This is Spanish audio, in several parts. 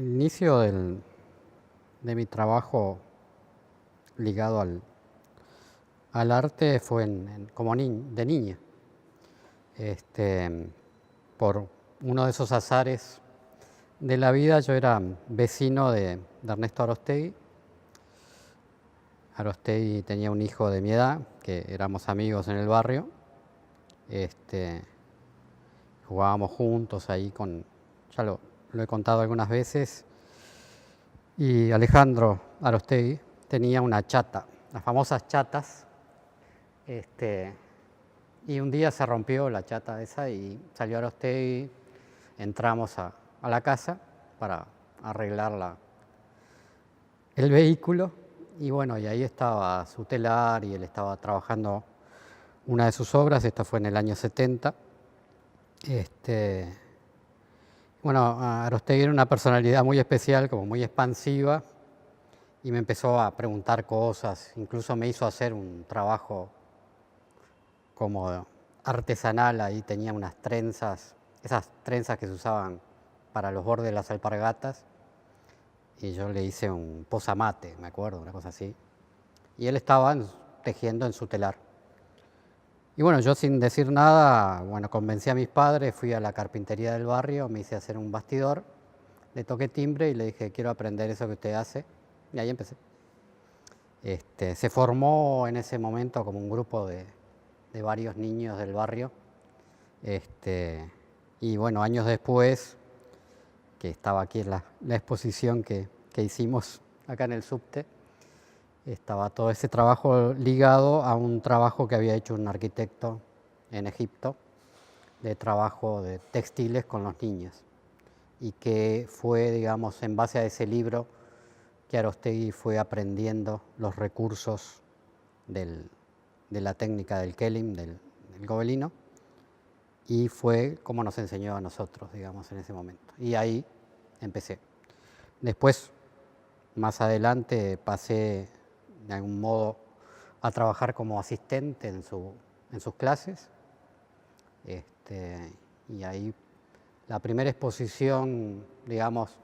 El inicio de mi trabajo ligado al arte fue como de niña. Por uno de esos azares de la vida, yo era vecino de Ernesto Arostegui. Arostegui tenía un hijo de mi edad, que éramos amigos en el barrio. Jugábamos juntos ahí ya lo he contado algunas veces. Y Alejandro Arostegui tenía una chata, las famosas chatas. Y un día se rompió la chata esa y salió Arostegui. Entramos a la casa para arreglar el vehículo. Y bueno, y ahí estaba su telar y él estaba trabajando una de sus obras. Esto fue en el año 70. Bueno, Arostegui era una personalidad muy especial, como muy expansiva, y me empezó a preguntar cosas, incluso me hizo hacer un trabajo como artesanal. Ahí tenía unas trenzas, esas trenzas que se usaban para los bordes de las alpargatas, y yo le hice un posamate, me acuerdo, una cosa así, y él estaba tejiendo en su telar. Y bueno, yo sin decir nada, bueno, convencí a mis padres, fui a la carpintería del barrio, me hice hacer un bastidor, le toqué timbre y le dije, quiero aprender eso que usted hace, y ahí empecé. Se formó en ese momento como un grupo de varios niños del barrio, y bueno, años después, que estaba aquí en la exposición que hicimos acá en el subte, estaba todo ese trabajo ligado a un trabajo que había hecho un arquitecto en Egipto, de trabajo de textiles con los niños, y que fue, digamos, en base a ese libro que Arostegui fue aprendiendo los recursos de la técnica del Kelim, del gobelino, y fue como nos enseñó a nosotros, digamos, en ese momento. Y ahí empecé. Después, más adelante, pasé de algún modo a trabajar como asistente en sus clases. Y ahí la primera exposición, digamos,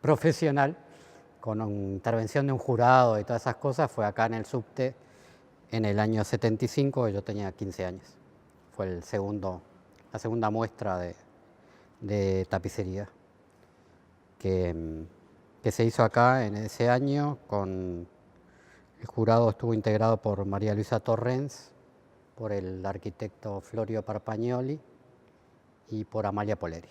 profesional, con intervención de un jurado y todas esas cosas, fue acá en el subte en el año 75, yo tenía 15 años. Fue la segunda muestra de tapicería que se hizo acá en ese año. El jurado estuvo integrado por María Luisa Torrens, por el arquitecto Florio Parpagnoli y por Amalia Poleri.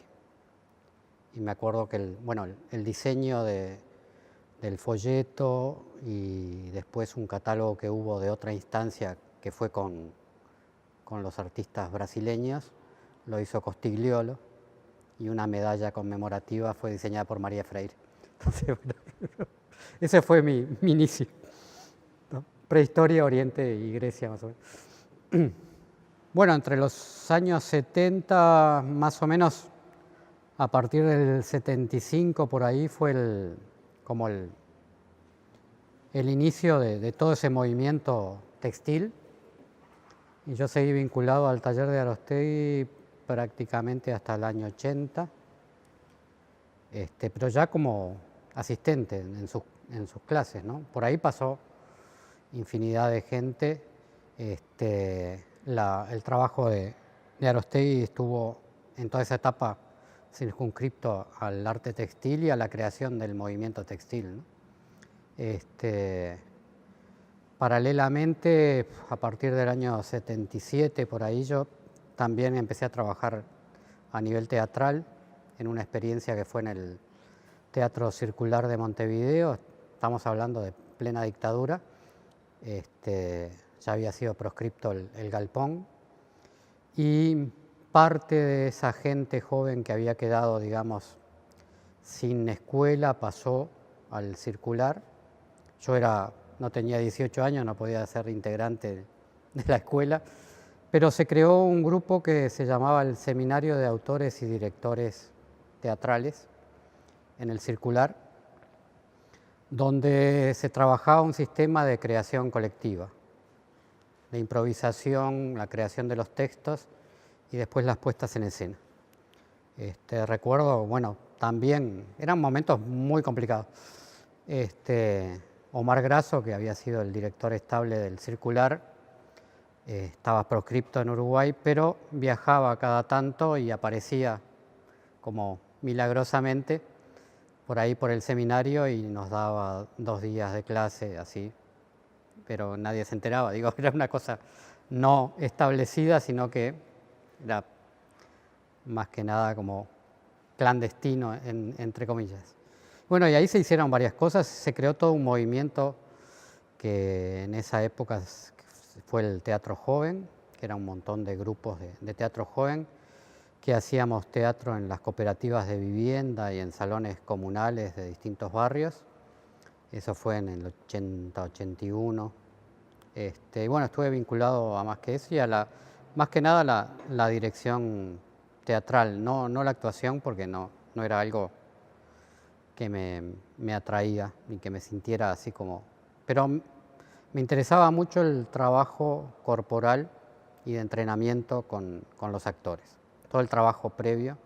Y me acuerdo que el diseño del folleto y después un catálogo que hubo de otra instancia que fue con los artistas brasileños, lo hizo Costigliolo, y una medalla conmemorativa fue diseñada por María Freire. Entonces, bueno, ese fue mi inicio, ¿no? Prehistoria, Oriente y Grecia, más o menos. Bueno, entre los años 70, más o menos, a partir del 75, por ahí fue el inicio de todo ese movimiento textil, y yo seguí vinculado al taller de Arostegui prácticamente hasta el año 80, pero ya como asistente en sus clases, ¿no? Por ahí pasó infinidad de gente. El trabajo de Arostegui estuvo en toda esa etapa circunscripto al arte textil y a la creación del movimiento textil, ¿no? Paralelamente, a partir del año 77, por ahí, yo también empecé a trabajar a nivel teatral en una experiencia que fue en el Teatro Circular de Montevideo. Estamos hablando de plena dictadura. Ya había sido proscripto el galpón, y parte de esa gente joven que había quedado, digamos, sin escuela pasó al Circular. Yo no tenía 18 años, no podía ser integrante de la escuela, pero se creó un grupo que se llamaba el Seminario de Autores y Directores Teatrales en el Circular, donde se trabajaba un sistema de creación colectiva, de improvisación, la creación de los textos y después las puestas en escena. Recuerdo, bueno, también eran momentos muy complicados. Omar Grasso, que había sido el director estable del Circular, estaba proscripto en Uruguay, pero viajaba cada tanto y aparecía como milagrosamente por ahí por el seminario y nos daba 2 días de clase así, pero nadie se enteraba. Digo, era una cosa no establecida, sino que era más que nada como clandestino, entre comillas. Bueno, y ahí se hicieron varias cosas, se creó todo un movimiento que en esa época fue el Teatro Joven, que era un montón de grupos de teatro joven, que hacíamos teatro en las cooperativas de vivienda y en salones comunales de distintos barrios. Eso fue en el 80, 81. Y bueno, estuve vinculado a más que eso y a más que nada la dirección teatral, no la actuación, porque no era algo que me atraía ni que me sintiera así como... Pero me interesaba mucho el trabajo corporal y de entrenamiento con los actores, todo el trabajo previo.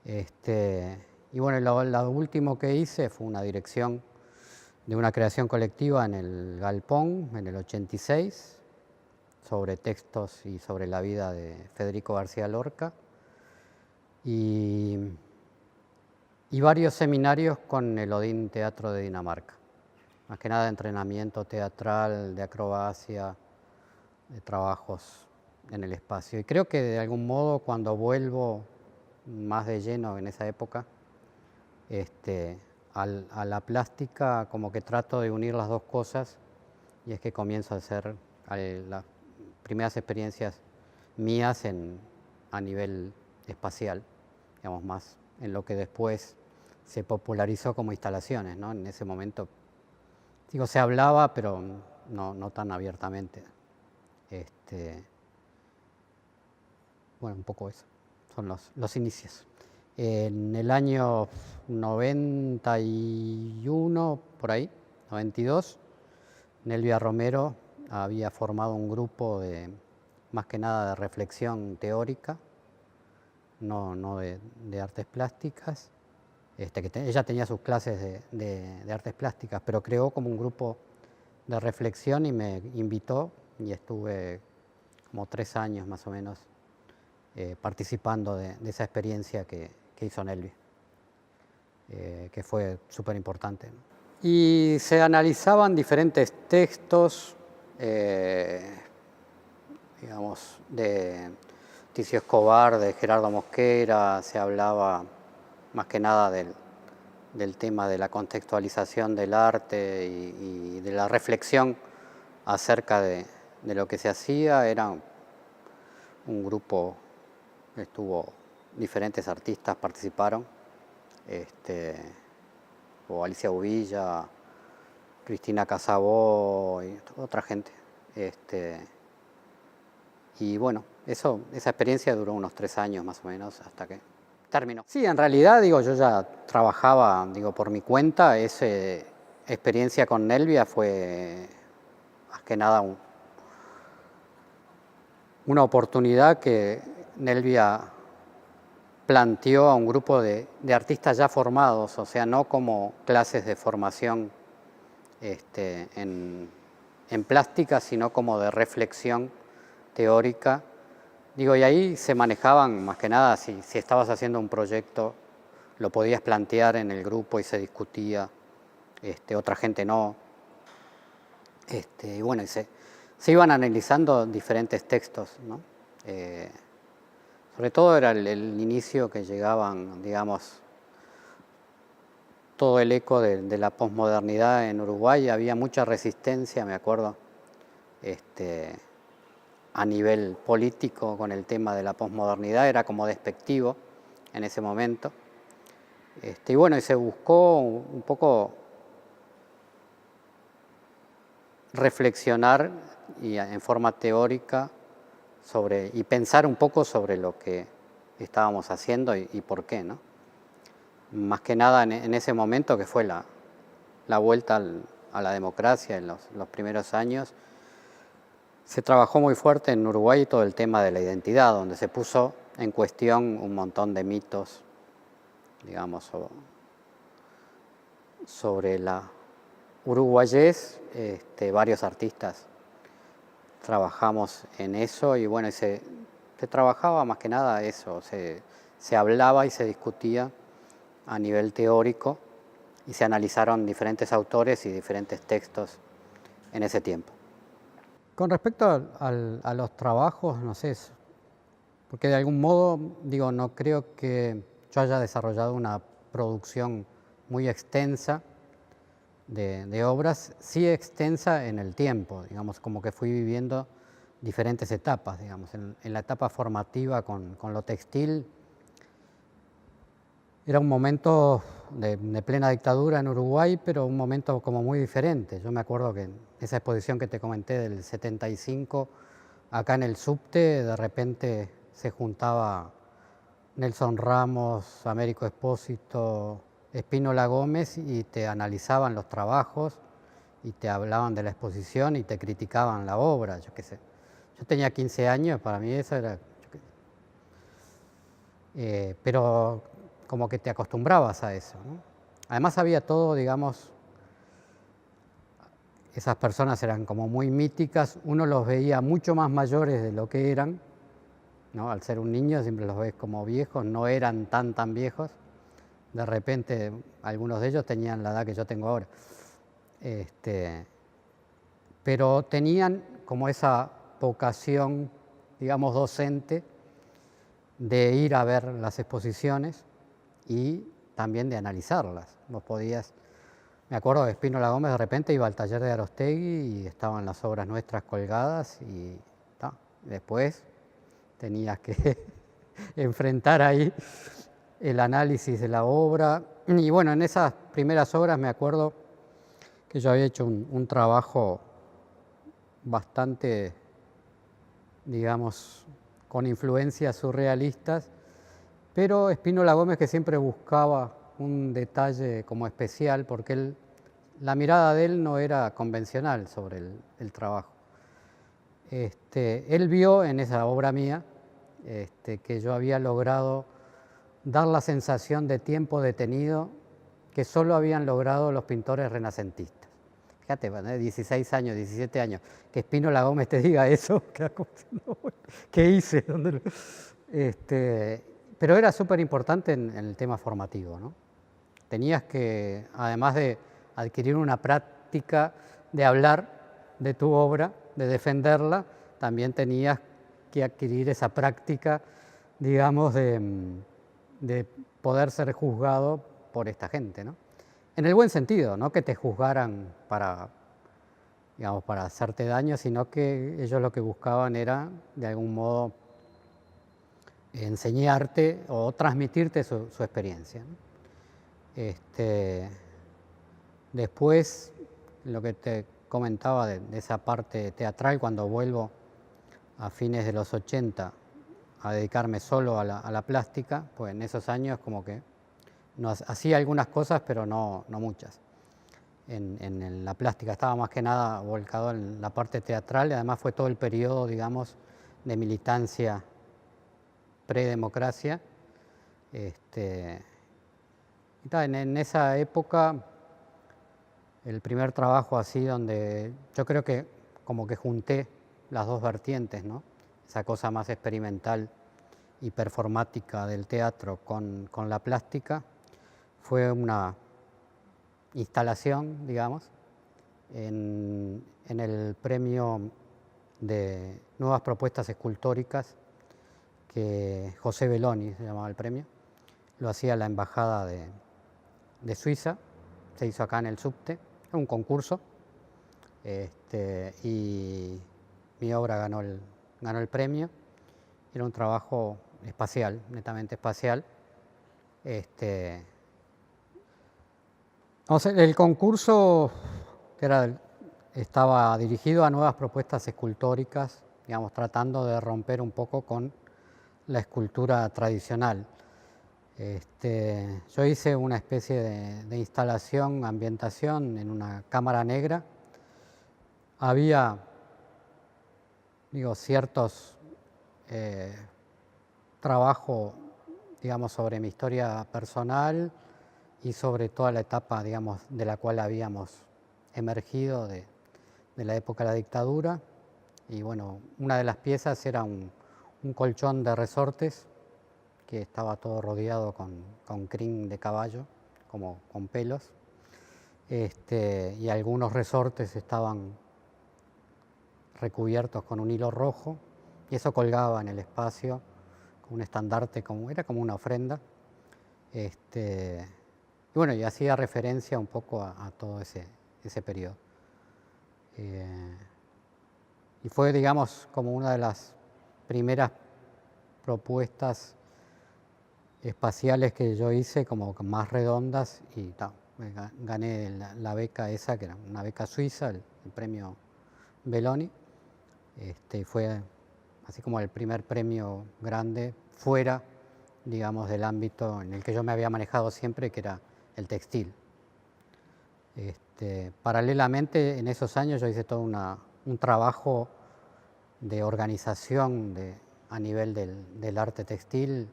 Y bueno, lo último que hice fue una dirección de una creación colectiva en el Galpón, en el 86, sobre textos y sobre la vida de Federico García Lorca, y varios seminarios con el Odín Teatro de Dinamarca, más que nada de entrenamiento teatral, de acrobacia, de trabajos en el espacio. Y creo que de algún modo cuando vuelvo más de lleno en esa época, a la plástica, como que trato de unir las dos cosas, y es que comienzo a hacer las primeras experiencias mías a nivel espacial, digamos, más en lo que después se popularizó como instalaciones, ¿no? En ese momento, digo, se hablaba, pero no tan abiertamente. Bueno, un poco eso, son los inicios. En el año 91, por ahí, 92, Nelvia Romero había formado un grupo más que nada de reflexión teórica, no de artes plásticas. Ella tenía sus clases de artes plásticas, pero creó como un grupo de reflexión y me invitó y estuve como 3 años más o menos participando de esa experiencia que hizo Nelvia, que fue súper importante, ¿no? Y se analizaban diferentes textos, digamos, de Ticio Escobar, de Gerardo Mosquera, se hablaba más que nada del tema de la contextualización del arte y de la reflexión acerca de lo que se hacía. Era un grupo, diferentes artistas participaron, o Alicia Uvilla, Cristina Casabó y otra gente. Y bueno, esa experiencia duró unos 3 años más o menos hasta que terminó. Sí, en realidad, digo, yo ya trabajaba, por mi cuenta. Esa experiencia con Nelvia fue más que nada una oportunidad que Nelvia planteó a un grupo de artistas ya formados, o sea, no como clases de formación en plástica, sino como de reflexión teórica. Digo, y ahí se manejaban más que nada, si estabas haciendo un proyecto, lo podías plantear en el grupo y se discutía, otra gente no. Y bueno, se iban analizando diferentes textos, ¿no? Sobre todo era el inicio que llegaban, digamos, todo el eco de la posmodernidad en Uruguay. Había mucha resistencia, me acuerdo, a nivel político con el tema de la posmodernidad, era como despectivo en ese momento. Y bueno, y se buscó un poco reflexionar en forma teórica y pensar un poco sobre lo que estábamos haciendo y por qué, ¿no? Más que nada en ese momento, que fue la vuelta a la democracia en los primeros años, se trabajó muy fuerte en Uruguay todo el tema de la identidad, donde se puso en cuestión un montón de mitos digamos, sobre la uruguayés. Varios artistas trabajamos en eso y bueno, se trabajaba más que nada eso, se hablaba y se discutía a nivel teórico y se analizaron diferentes autores y diferentes textos en ese tiempo. Con respecto a los trabajos, no sé, porque de algún modo, digo, no creo que yo haya desarrollado una producción muy extensa de obras, sí extensa en el tiempo, digamos, como que fui viviendo diferentes etapas, digamos, en la etapa formativa con lo textil. Era un momento de plena dictadura en Uruguay, pero un momento como muy diferente. Yo me acuerdo que en esa exposición que te comenté del 75, acá en el subte, de repente se juntaba Nelson Ramos, Américo Espósito, Spínola Gómez y te analizaban los trabajos y te hablaban de la exposición y te criticaban la obra, yo qué sé. Yo tenía 15 años, para mí eso era... pero como que te acostumbrabas a eso, ¿no? Además había todo, digamos, esas personas eran como muy míticas, uno los veía mucho más mayores de lo que eran, ¿no? Al ser un niño siempre los ves como viejos, no eran tan viejos. De repente algunos de ellos tenían la edad que yo tengo ahora. Pero tenían como esa vocación, digamos, docente de ir a ver las exposiciones y también de analizarlas. Vos podías, me acuerdo de Spínola Gómez, de repente iba al taller de Aróstegui y estaban las obras nuestras colgadas y después tenías que enfrentar ahí el análisis de la obra. Y bueno, en esas primeras obras me acuerdo que yo había hecho un trabajo bastante, digamos, con influencias surrealistas, pero Spínola Gómez que siempre buscaba un detalle como especial, porque la mirada de él no era convencional sobre el trabajo. Él vio en esa obra mía que yo había logrado dar la sensación de tiempo detenido que solo habían logrado los pintores renacentistas. Fíjate, 16 años, 17 años, que Spínola Gómez te diga eso, ¿qué hice? Pero era súper importante en el tema formativo, ¿no? Tenías que, además de adquirir una práctica de hablar de tu obra, de defenderla, también tenías que adquirir esa práctica, digamos, de poder ser juzgado por esta gente, ¿no? En el buen sentido, no que te juzgaran para, digamos, para hacerte daño, sino que ellos lo que buscaban era, de algún modo, enseñarte o transmitirte su experiencia, ¿no? Después, lo que te comentaba de esa parte teatral, cuando vuelvo a fines de los 80 a dedicarme solo a la plástica, pues en esos años como que hacía algunas cosas, pero no muchas. En la plástica estaba más que nada volcado en la parte teatral y además fue todo el periodo, digamos, de militancia predemocracia. En esa época, el primer trabajo así donde yo creo que como que junté las dos vertientes, ¿no? Esa cosa más experimental y performática del teatro con la plástica, fue una instalación, digamos, en el premio de Nuevas Propuestas Escultóricas, que José Belloni se llamaba el premio, lo hacía la Embajada de Suiza, se hizo acá en el subte, era un concurso, y mi obra ganó el premio. Era un trabajo espacial, netamente espacial. El concurso estaba dirigido a nuevas propuestas escultóricas, digamos, tratando de romper un poco con la escultura tradicional. Yo hice una especie de instalación, ambientación en una cámara negra. Había, ciertos trabajo digamos, sobre mi historia personal y sobre toda la etapa, digamos, de la cual habíamos emergido de la época de la dictadura. Y bueno, una de las piezas era un colchón de resortes que estaba todo rodeado con crin de caballo, como con pelos. Y algunos resortes estaban recubiertos con un hilo rojo, y eso colgaba en el espacio con un estandarte, era como una ofrenda. Y bueno, y hacía referencia un poco a todo ese periodo. Y fue, digamos, como una de las primeras propuestas espaciales que yo hice, como más redondas, y gané la beca esa, que era una beca suiza, el premio Belloni. Fue así como el primer premio grande fuera, digamos, del ámbito en el que yo me había manejado siempre, que era el textil. Paralelamente, en esos años yo hice todo un trabajo de organización a nivel del arte textil.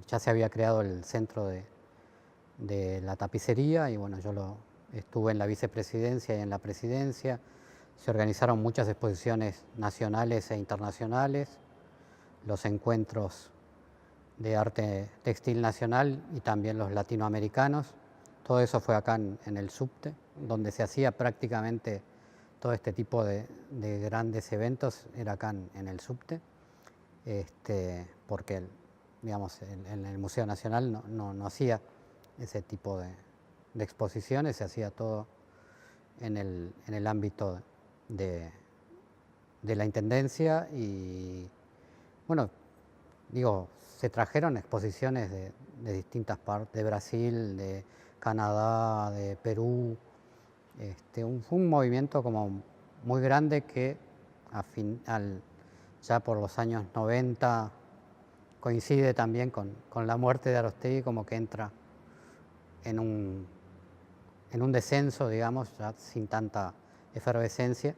Ya se había creado el centro de la tapicería, y bueno, yo estuve en la vicepresidencia y en la presidencia. Se organizaron muchas exposiciones nacionales e internacionales, los encuentros de arte textil nacional y también los latinoamericanos. Todo eso fue acá en el subte, donde se hacía prácticamente todo este tipo de grandes eventos, era acá en el subte, porque digamos, en el Museo Nacional no hacía ese tipo de exposiciones, se hacía todo en el ámbito de la Intendencia. Y bueno, digo, se trajeron exposiciones de distintas partes, de Brasil, de Canadá, de Perú. Fue un movimiento como muy grande que ya por los años 90 coincide también con la muerte de Aróstegui, como que entra en un descenso, digamos, ya sin tanta efervescencia,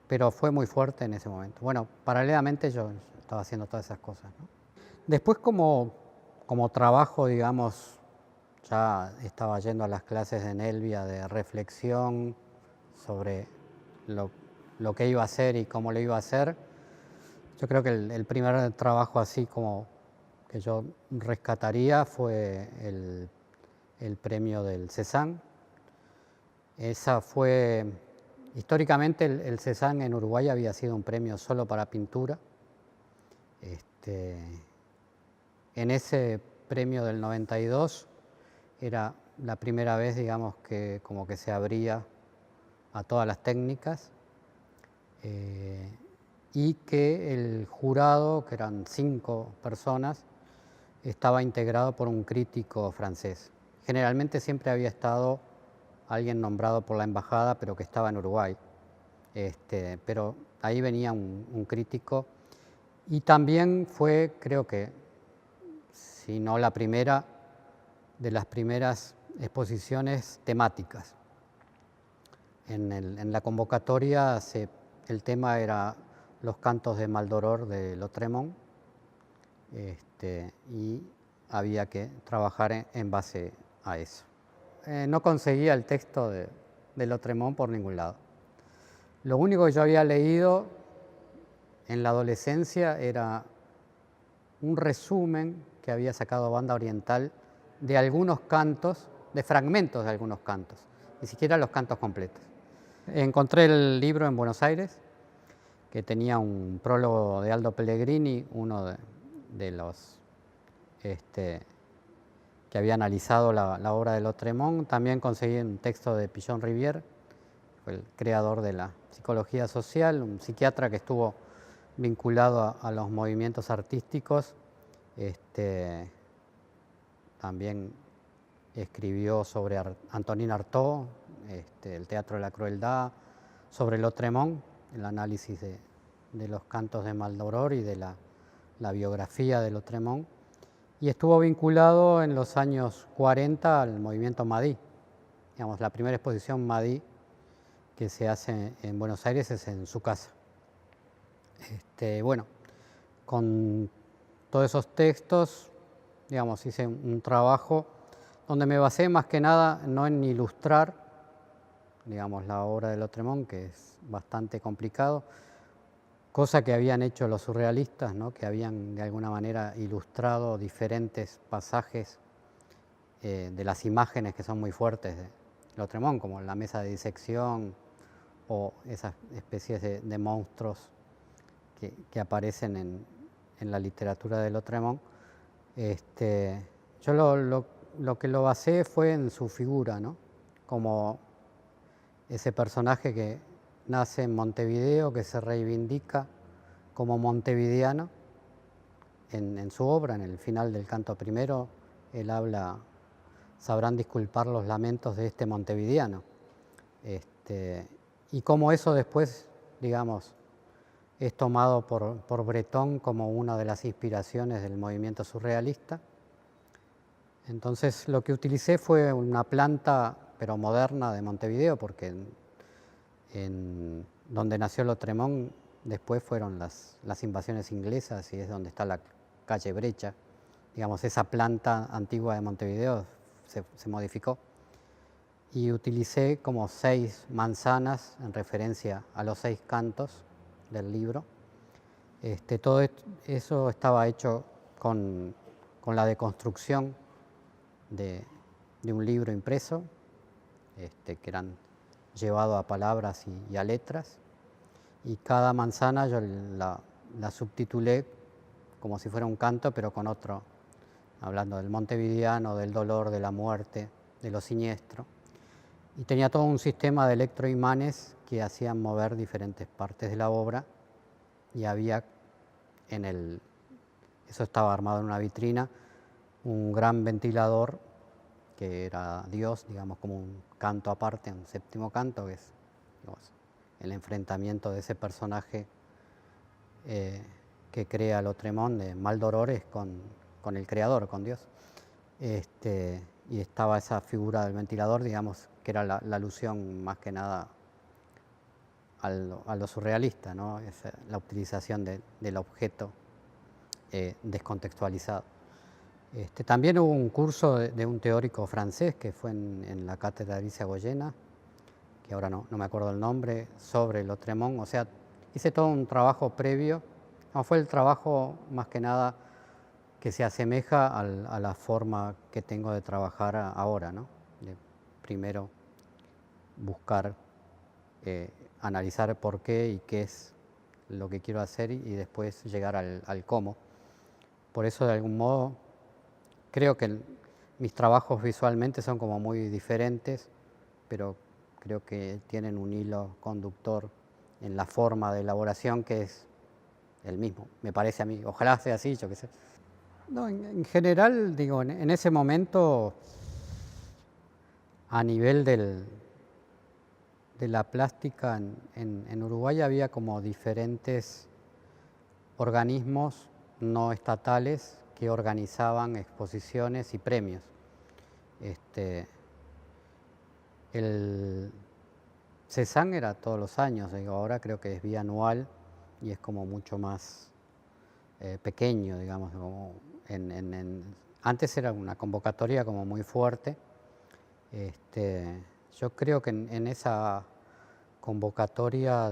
pero fue muy fuerte en ese momento. Bueno, paralelamente yo estaba haciendo todas esas cosas, ¿no? Después como trabajo, digamos, ya estaba yendo a las clases de Nelvia de reflexión sobre lo que iba a hacer y cómo lo iba a hacer. Yo creo que el primer trabajo así como que yo rescataría fue el premio del Cézanne. Esa fue, históricamente el Cézanne en Uruguay había sido un premio solo para pintura. En ese premio del 92 era la primera vez, digamos, que como que se abría a todas las técnicas, y que el jurado, que eran 5 personas, estaba integrado por un crítico francés. Generalmente siempre había estado alguien nombrado por la embajada, pero que estaba en Uruguay. Pero ahí venía un crítico, y también fue, creo que, si no la primera, de las primeras exposiciones temáticas. En la convocatoria el tema era los cantos de Maldoror de Lautréamont, y había que trabajar en base a eso. No conseguía el texto de Lautréamont por ningún lado. Lo único que yo había leído en la adolescencia era un resumen que había sacado Banda Oriental de algunos cantos, de fragmentos de algunos cantos, ni siquiera los cantos completos. Encontré el libro en Buenos Aires, que tenía un prólogo de Aldo Pellegrini, uno de los que había analizado la obra de Lautréamont. También conseguí un texto de Pillon Rivière, fue el creador de la psicología social, un psiquiatra que estuvo vinculado a los movimientos artísticos. También escribió sobre Antonin Artaud, el teatro de la crueldad, sobre Lautréamont, el análisis de los cantos de Maldoror y de la biografía de Lautréamont, y estuvo vinculado en los años 40 al movimiento Madí. Digamos, la primera exposición Madí que se hace en Buenos Aires es en su casa. Bueno, con todos esos textos, digamos, hice un trabajo donde me basé más que nada no en ilustrar, digamos, la obra de Lautréamont, que es bastante complicado, cosa que habían hecho los surrealistas, ¿no? Que habían de alguna manera ilustrado diferentes pasajes de las imágenes que son muy fuertes de Lautréamont, como la mesa de disección o esas especies de monstruos que aparecen en la literatura de Lautréamont. Yo lo que lo basé fue en su figura, ¿no? Como ese personaje que nace en Montevideo, que se reivindica como montevideano en su obra, en el final del canto primero, él habla, sabrán disculpar los lamentos de este montevideano. Y como eso después, digamos, es tomado por Breton como una de las inspiraciones del movimiento surrealista. Entonces lo que utilicé fue una planta, pero moderna, de Montevideo, porque donde nació Lautréamont después fueron las invasiones inglesas y es donde está la calle Brecha. Digamos, esa planta antigua de Montevideo se modificó. Y utilicé como 6 manzanas en referencia a los 6 cantos del libro. Todo eso estaba hecho con la deconstrucción de un libro impreso, que eran llevado a palabras y a letras, y cada manzana yo la subtitulé como si fuera un canto, pero con otro, hablando del montevideano, del dolor, de la muerte, de lo siniestro. Y tenía todo un sistema de electroimanes que hacían mover diferentes partes de la obra, y había eso estaba armado en una vitrina, un gran ventilador que era Dios, digamos, como un canto aparte, un séptimo canto, que es, digamos, el enfrentamiento de ese personaje que crea Lautréamont de Maldorores con el creador, con Dios. Y estaba esa figura del ventilador, digamos, que era la alusión más que nada a lo surrealista, ¿no? La utilización del objeto descontextualizado. También hubo un curso de un teórico francés que fue en la cátedra de Alicia Goyena, que ahora no me acuerdo el nombre, sobre Lautréamont. O sea, hice todo un trabajo previo. No, fue el trabajo más que nada que se asemeja a la forma que tengo de trabajar ahora, ¿no? De primero buscar, analizar por qué y qué es lo que quiero hacer y después llegar al cómo. Por eso, de algún modo, creo que mis trabajos visualmente son como muy diferentes, pero creo que tienen un hilo conductor en la forma de elaboración que es el mismo, me parece a mí. Ojalá sea así, yo qué sé. No, en general, digo, en ese momento, a nivel de la plástica en Uruguay había como diferentes organismos no estatales que organizaban exposiciones y premios. El CESAN era todos los años, digo, ahora creo que es bianual y es como mucho más pequeño, digamos. Como antes era una convocatoria como muy fuerte. Yo creo que en esa convocatoria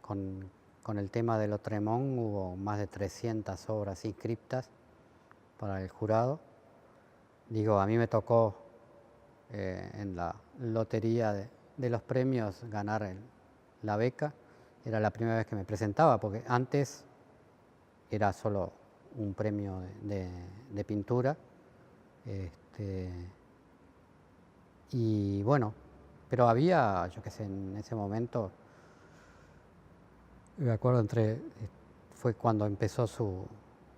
con el tema de Lautréamont hubo más de 300 obras inscriptas para el jurado. Digo, a mí me tocó en la lotería de los premios ganar la beca. Era la primera vez que me presentaba, porque antes era solo un premio de pintura. Y bueno, pero había, yo qué sé, en ese momento, me acuerdo fue cuando empezó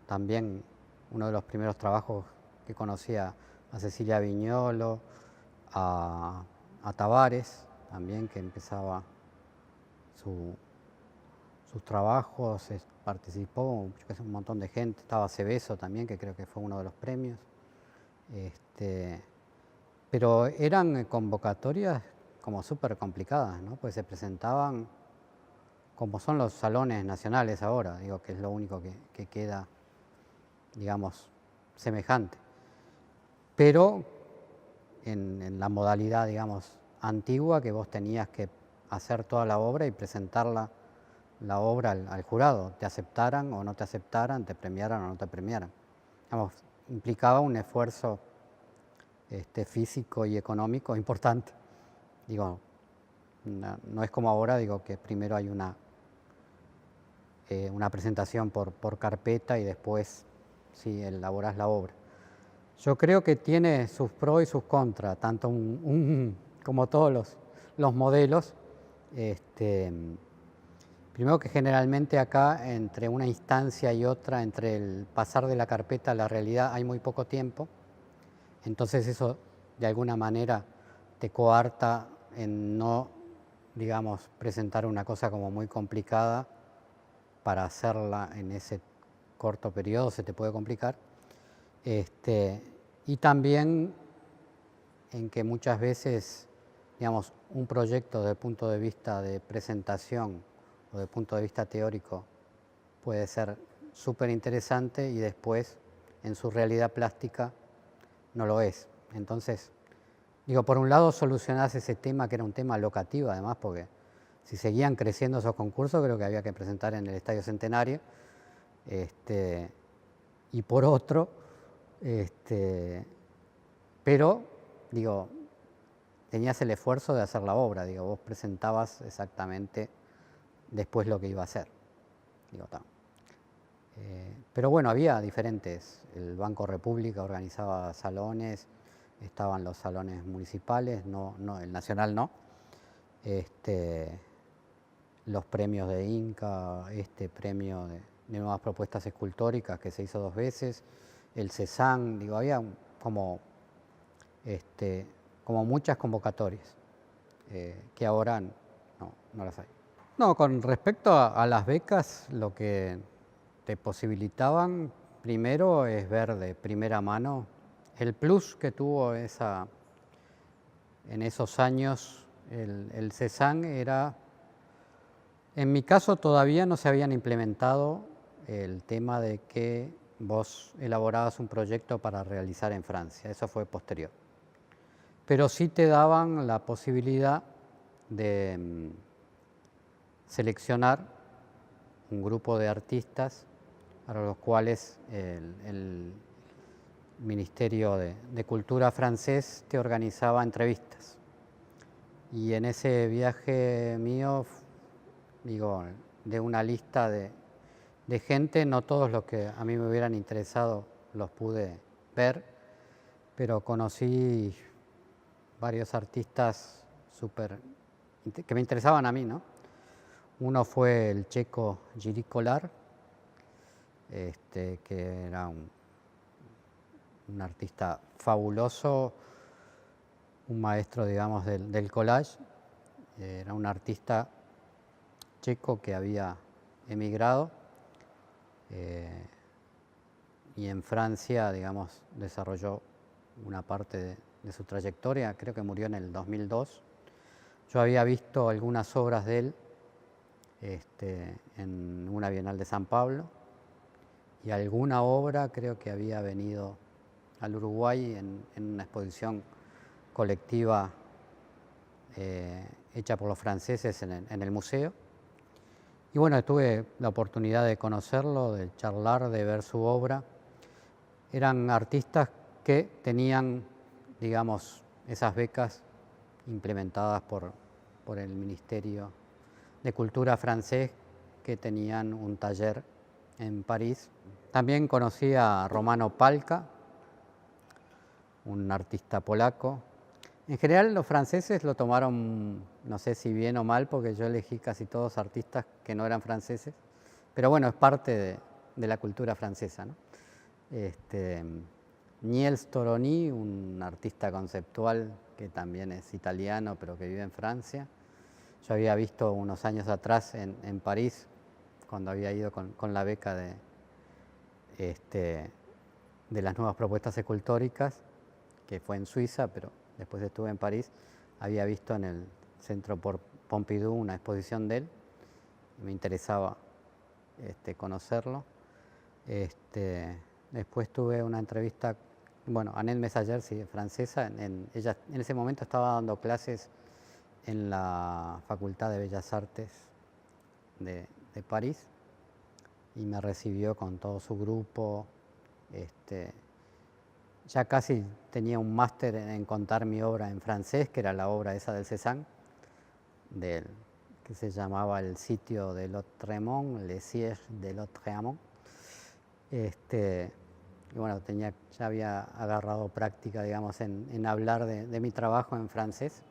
también uno de los primeros trabajos que conocía a Cecilia Viñolo, a Tavares también, que empezaba sus trabajos, participó, yo qué sé, un montón de gente, estaba Cebeso también, que creo que fue uno de los premios. Pero eran convocatorias como súper complicadas, ¿no? Pues se presentaban como son los salones nacionales ahora, digo, que es lo único que queda digamos, semejante. Pero en la modalidad, digamos, antigua, que vos tenías que hacer toda la obra y presentarla la obra al jurado, te aceptaran o no te aceptaran, te premiaran o no te premiaran. Digamos, implicaba un esfuerzo físico y económico importante. Digo, no es como ahora, digo, que primero hay una presentación por carpeta y después sí elaborás la obra. Yo creo que tiene sus pros y sus contras, tanto como todos los modelos. Primero que generalmente acá, entre una instancia y otra, entre el pasar de la carpeta a la realidad, hay muy poco tiempo. Entonces eso, de alguna manera, te coarta en no, digamos, presentar una cosa como muy complicada para hacerla en ese corto periodo, se te puede complicar. Y también en que muchas veces, digamos, un proyecto desde el punto de vista de presentación o desde el punto de vista teórico puede ser súper interesante y después en su realidad plástica no lo es. Entonces, digo, por un lado solucionás ese tema que era un tema locativo además, porque si seguían creciendo esos concursos creo que había que presentar en el Estadio Centenario. Y por otro, pero, digo, tenías el esfuerzo de hacer la obra, digo, vos presentabas exactamente después lo que iba a hacer. Digo, pero bueno, había diferentes, el Banco República organizaba salones, estaban los salones municipales, no, el nacional no, los premios de Inca, premio de nuevas propuestas escultóricas que se hizo 2 veces, el CESAN, digo, había como muchas convocatorias que ahora no las hay. No, con respecto a las becas, lo que te posibilitaban primero es ver de primera mano el plus que tuvo en esos años el CESAN. Era, en mi caso todavía no se habían implementado el tema de que vos elaborabas un proyecto para realizar en Francia, eso fue posterior. Pero sí te daban la posibilidad de seleccionar un grupo de artistas para los cuales el Ministerio de Cultura francés te organizaba entrevistas. Y en ese viaje mío, digo, de una lista de gente, no todos los que a mí me hubieran interesado los pude ver, pero conocí varios artistas que me interesaban a mí, ¿no? Uno fue el checo Jiří Kolar, que era un artista fabuloso, un maestro, digamos, del collage. Era un artista checo que había emigrado y en Francia, digamos, desarrolló una parte de su trayectoria. Creo que murió en el 2002. Yo había visto algunas obras de él en una Bienal de San Pablo y alguna obra creo que había venido al Uruguay en una exposición colectiva hecha por los franceses en el museo. Y bueno, tuve la oportunidad de conocerlo, de charlar, de ver su obra. Eran artistas que tenían, digamos, esas becas implementadas por el Ministerio de Cultura francés, que tenían un taller en París. También conocí a Romano Palca, un artista polaco. En general los franceses lo tomaron, no sé si bien o mal, porque yo elegí casi todos artistas que no eran franceses, pero bueno, es parte de la cultura francesa, ¿no? Niels Toroni, un artista conceptual que también es italiano, pero que vive en Francia. Yo había visto unos años atrás en París, cuando había ido con la beca de las nuevas propuestas escultóricas, que fue en Suiza, pero después estuve en París, había visto en el Centro Pompidou una exposición de él, me interesaba conocerlo. Después tuve una entrevista, bueno, Annette Messager, sí, francesa. Ella en ese momento estaba dando clases en la Facultad de Bellas Artes de París y me recibió con todo su grupo. Ya casi tenía un máster en contar mi obra en francés, que era la obra esa del Cézanne, que se llamaba El sitio de Lautréamont, Le Siège de Lautréamont. Y bueno, ya había agarrado práctica, digamos, en hablar de mi trabajo en francés.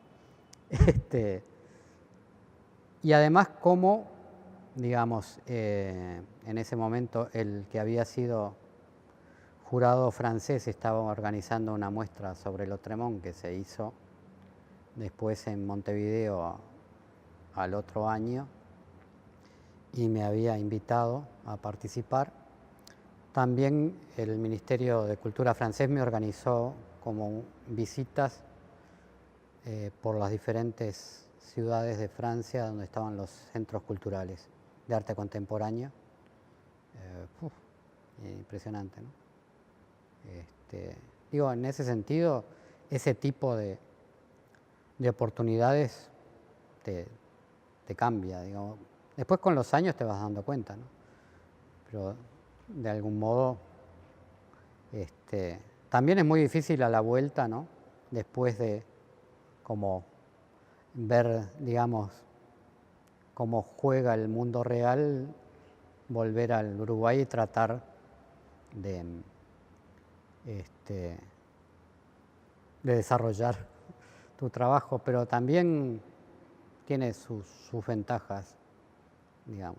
Y además como, digamos, en ese momento el que había sido jurado francés estaba organizando una muestra sobre Lautréamont que se hizo después en Montevideo al otro año y me había invitado a participar. También el Ministerio de Cultura francés me organizó como visitas por las diferentes ciudades de Francia donde estaban los centros culturales de arte contemporáneo. Impresionante, ¿no? Digo, en ese sentido, ese tipo de oportunidades te cambia, digamos. Después con los años te vas dando cuenta, ¿no? Pero de algún modo, también es muy difícil a la vuelta, ¿no? Después de como ver, digamos, cómo juega el mundo real, volver al Uruguay y tratar de desarrollar tu trabajo, pero también tiene sus ventajas, digamos.